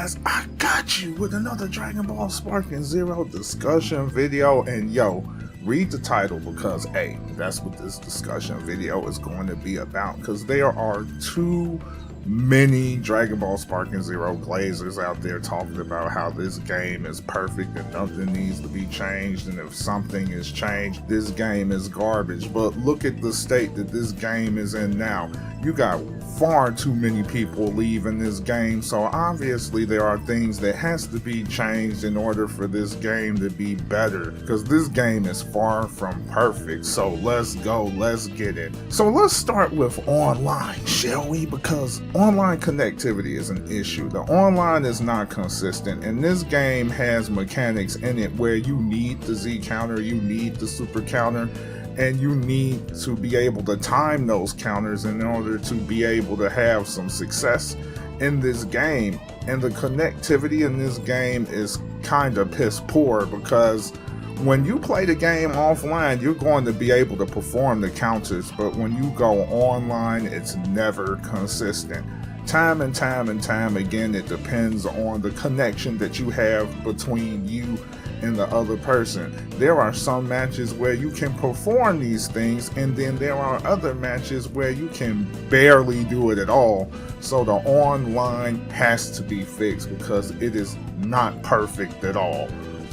guys, I got you with another Dragonball Sparking Zero discussion video, and yo, read the title because hey, that's what this discussion video is going to be about, because there are too many Dragonball Sparking Zero glazers out there talking about how this game is perfect and nothing needs to be changed, and if something is changed, this game is garbage. But look at the state that this game is in now. You got far too many people leaving this game, so obviously there are things that has to be changed in order for this game to be better, because this game is far from perfect. So let's go, let's get it. So let's start with online, shall we? Because online connectivity is an issue. The online is not consistent, and this game has mechanics in it where you need the Z counter, you need the super counter, and you need to be able to time those counters in order to be able to have some success in this game. And the connectivity in this game is kind of piss poor, because when you play the game offline, you're going to be able to perform the counters, but when you go online, it's never consistent. Time and time again, it depends on the connection that you have between you and the other person. There are some matches where you can perform these things, and then there are other matches where you can barely do it at all. So the online has to be fixed, because it is not perfect at all.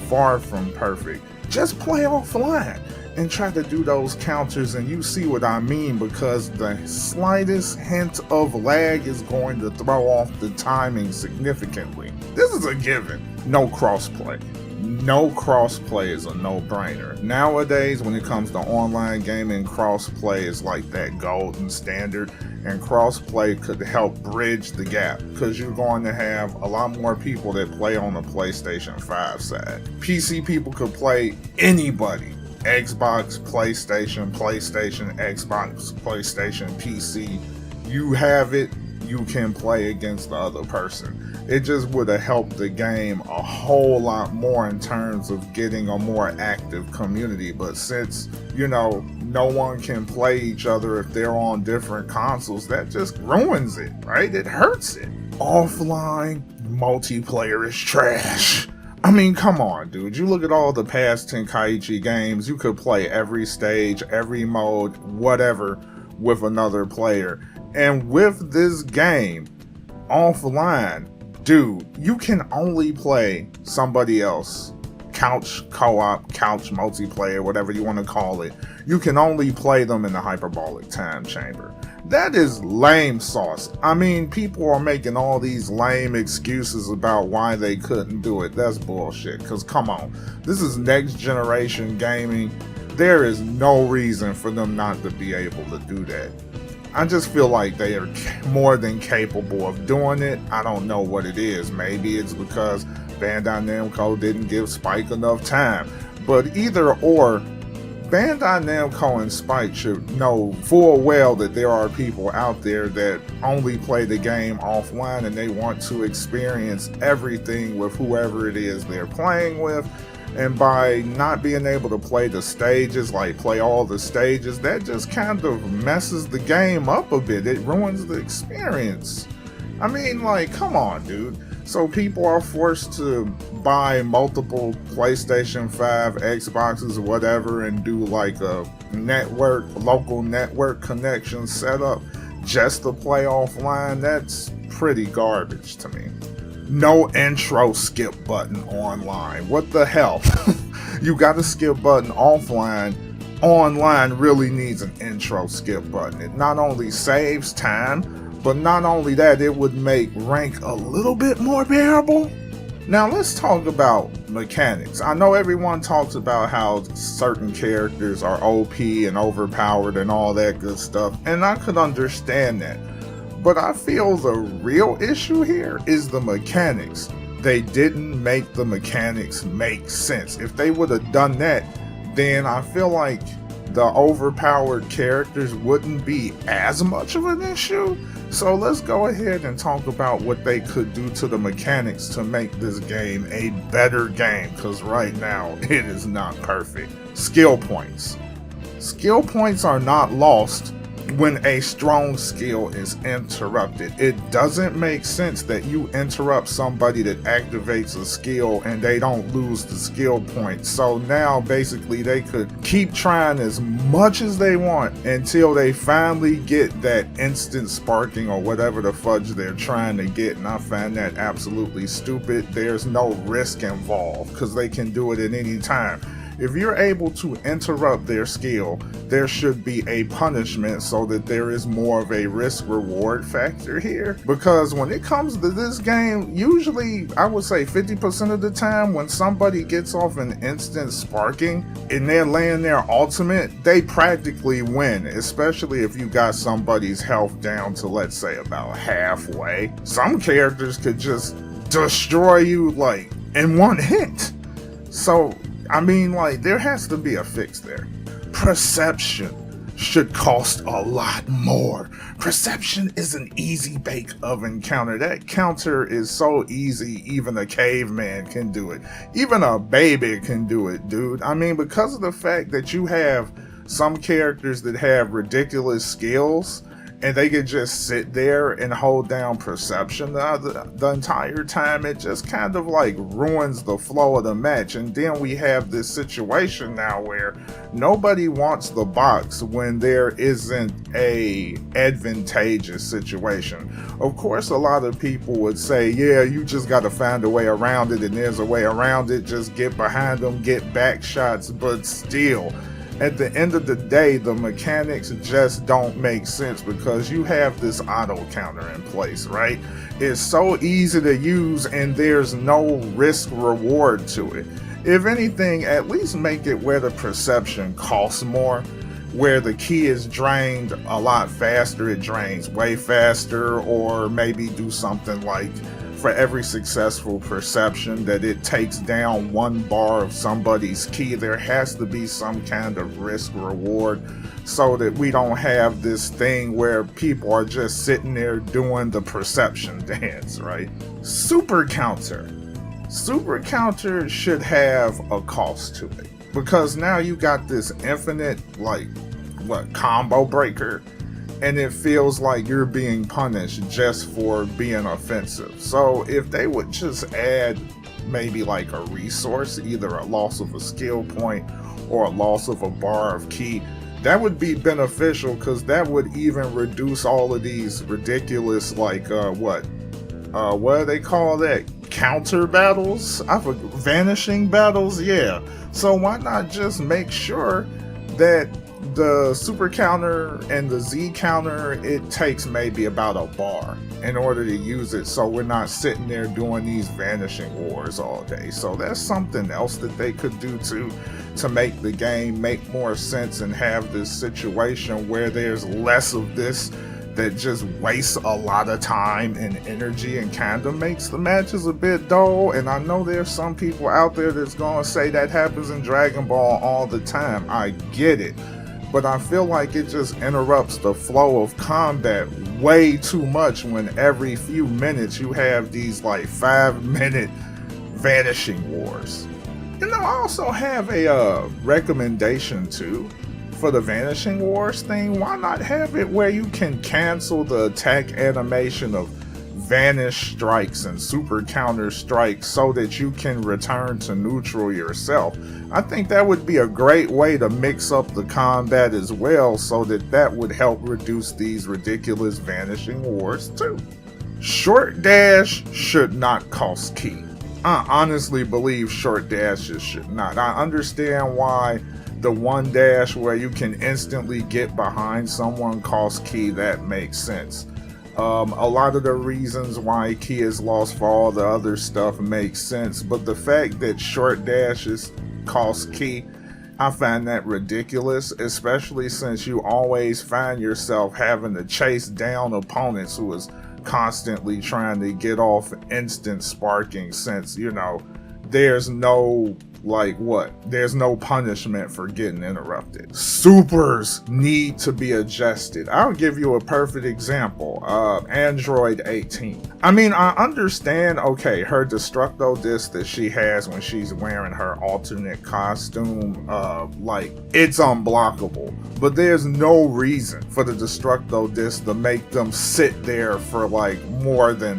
Far from perfect. Just play offline and try to do those counters, and you see what I mean, because the slightest hint of lag is going to throw off the timing significantly. This is a given. No crossplay. No crossplay is a no-brainer. Nowadays, when it comes to online gaming, crossplay is like that golden standard, and crossplay could help bridge the gap, because you're going to have a lot more people that play on the PlayStation 5 side. PC people could play anybody. Xbox, PlayStation, Xbox, PlayStation, PC. You have it, you can play against the other person. It just would have helped the game a whole lot more in terms of getting a more active community. But since, you know, no one can play each other if they're on different consoles, that just ruins it, right? It hurts it. Offline multiplayer is trash. I mean, come on, dude. You look at all the past Tenkaichi games, you could play every stage, every mode, whatever, with another player. And with this game, offline, dude, you can only play somebody else. Couch co-op, couch multiplayer, whatever you want to call it. You can only play them in the hyperbolic time chamber. That is lame sauce. I mean, people are making all these lame excuses about why they couldn't do it. That's bullshit, because come on. This is next generation gaming. There is no reason for them not to be able to do that. I just feel like they are more than capable of doing it. I don't know what it is. Maybe it's because Bandai Namco didn't give Spike enough time. But either or, Bandai Namco and Spike should know full well that there are people out there that only play the game offline, and they want to experience everything with whoever it is they're playing with. And by not being able to play the stages, like play all the stages, that just kind of messes the game up a bit. It ruins the experience. I mean, like, come on, dude. So people are forced to buy multiple PlayStation 5, Xboxes, whatever, and do like a local network connection setup just to play offline. That's pretty garbage to me. No intro skip button online. What the hell? You got a skip button offline. Online really needs an intro skip button. It not only saves time, but not only that, it would make rank a little bit more bearable. Now let's talk about mechanics. I know everyone talks about how certain characters are OP and overpowered and all that good stuff, and I could understand that. But I feel the real issue here is the mechanics. They didn't make the mechanics make sense. If they would have done that, then I feel like the overpowered characters wouldn't be as much of an issue. So let's go ahead and talk about what they could do to the mechanics to make this game a better game, because right now it is not perfect. Skill points. Skill points are not lost when a strong skill is interrupted. It doesn't make sense that you interrupt somebody that activates a skill and they don't lose the skill point. So now basically they could keep trying as much as they want until they finally get that instant sparking or whatever the fudge they're trying to get, and I find that absolutely stupid. There's no risk involved because they can do it at any time. If you're able to interrupt their skill, there should be a punishment so that there is more of a risk reward factor here. Because when it comes to this game, usually I would say 50% of the time when somebody gets off an instant sparking and they're laying their ultimate, they practically win, especially if you got somebody's health down to, let's say, about halfway. Some characters could just destroy you like in one hit. So I mean, like, there has to be a fix there. Perception should cost a lot more. Perception is an easy bake oven counter. That counter is so easy, even a caveman can do it. Even a baby can do it, dude. I mean, because of the fact that you have some characters that have ridiculous skills, and they could just sit there and hold down perception the entire time, it just kind of like ruins the flow of the match. And then we have this situation now where nobody wants the box when there isn't a advantageous situation. Of course, a lot of people would say, yeah, you just got to find a way around it, and there's a way around it, just get behind them, get back shots. But still, at the end of the day, the mechanics just don't make sense because you have this auto counter in place, right? It's so easy to use and there's no risk reward to it. If anything, at least make it where the perception costs more, where the key is drained a lot faster, it drains way faster, or maybe do something like for every successful perception that it takes down 1 bar of somebody's key. There has to be some kind of risk reward so that we don't have this thing where people are just sitting there doing the perception dance, right? Super counter should have a cost to it, because now you got this infinite combo breaker, and it feels like you're being punished just for being offensive. So if they would just add maybe like a resource, either a loss of a skill point or a loss of a bar of key, that would be beneficial, because that would even reduce all of these ridiculous what do they call that? Counter battles? Vanishing battles? Yeah. So why not just make sure that the super counter and the Z counter, it takes maybe about a bar in order to use it, so we're not sitting there doing these vanishing wars all day. So that's something else that they could do to make the game make more sense and have this situation where there's less of this that just wastes a lot of time and energy and kind of makes the matches a bit dull. And I know there's some people out there that's gonna say that happens in Dragon Ball all the time. I get it, but I feel like it just interrupts the flow of combat way too much when every few minutes you have these like 5-minute vanishing wars. And I also have a recommendation too for the vanishing wars thing. Why not have it where you can cancel the attack animation of vanish strikes and super counter strikes so that you can return to neutral yourself? I think that would be a great way to mix up the combat as well, so that would help reduce these ridiculous vanishing wars too. Short dash should not cost key. I honestly believe short dashes should not. I understand why the one dash where you can instantly get behind someone costs key. That makes sense. A lot of the reasons why key is lost for all the other stuff makes sense, but the fact that short dashes cost key, I find that ridiculous, especially since you always find yourself having to chase down opponents who is constantly trying to get off instant sparking, since, you know, there's no Like what? There's no punishment for getting interrupted. Supers need to be adjusted. I'll give you a perfect example. Android 18. I mean, I understand, okay, her destructo disc that she has when she's wearing her alternate costume, like, it's unblockable. But there's no reason for the destructo disc to make them sit there for like more than,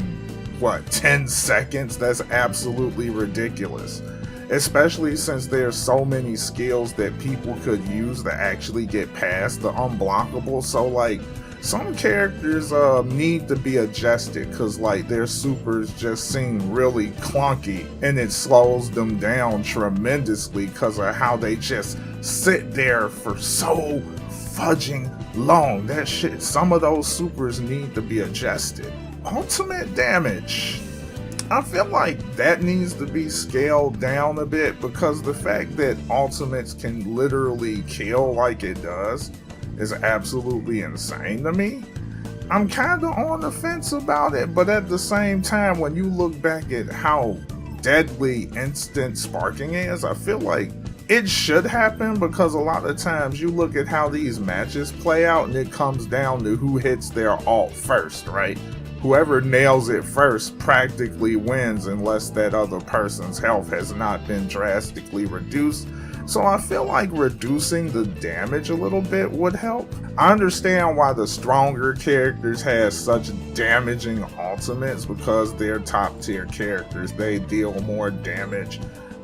what, 10 seconds? That's absolutely ridiculous. Especially since there's so many skills that people could use to actually get past the unblockable. So like, some characters need to be adjusted because like their supers just seem really clunky, and it slows them down tremendously because of how they just sit there for so fudging long. That shit, some of those supers need to be adjusted. Ultimate damage, I feel like that needs to be scaled down a bit, because the fact that ultimates can literally kill like it does is absolutely insane to me. I'm kind of on the fence about it, but at the same time, when you look back at how deadly instant sparking is, I feel like it should happen, because a lot of times you look at how these matches play out and it comes down to who hits their ult first, right? Whoever nails it first practically wins unless that other person's health has not been drastically reduced. So I feel like reducing the damage a little bit would help. I understand why the stronger characters have such damaging ultimates, because they're top tier characters, they deal more damage.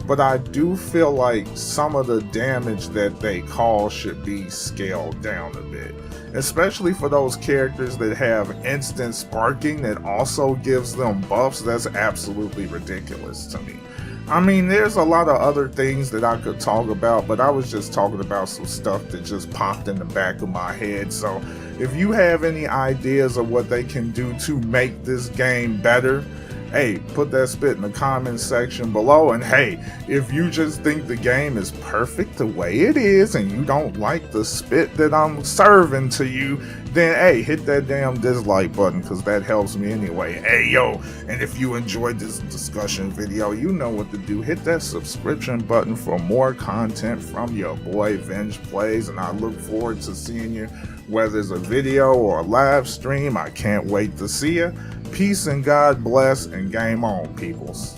But I do feel like some of the damage that they cause should be scaled down a bit. Especially for those characters that have instant sparking that also gives them buffs. That's absolutely ridiculous to me. I mean, there's a lot of other things that I could talk about, but I was just talking about some stuff that just popped in the back of my head. So if you have any ideas of what they can do to make this game better, hey, put that spit in the comments section below. And hey, if you just think the game is perfect the way it is and you don't like the spit that I'm serving to you, then hey, hit that damn dislike button, because that helps me anyway. Hey yo, and if you enjoyed this discussion video, you know what to do. Hit that subscription button for more content from your boy Venge Plays, and I look forward to seeing you, whether it's a video or a live stream. I can't wait to see you. Peace and God bless, and game on, peoples.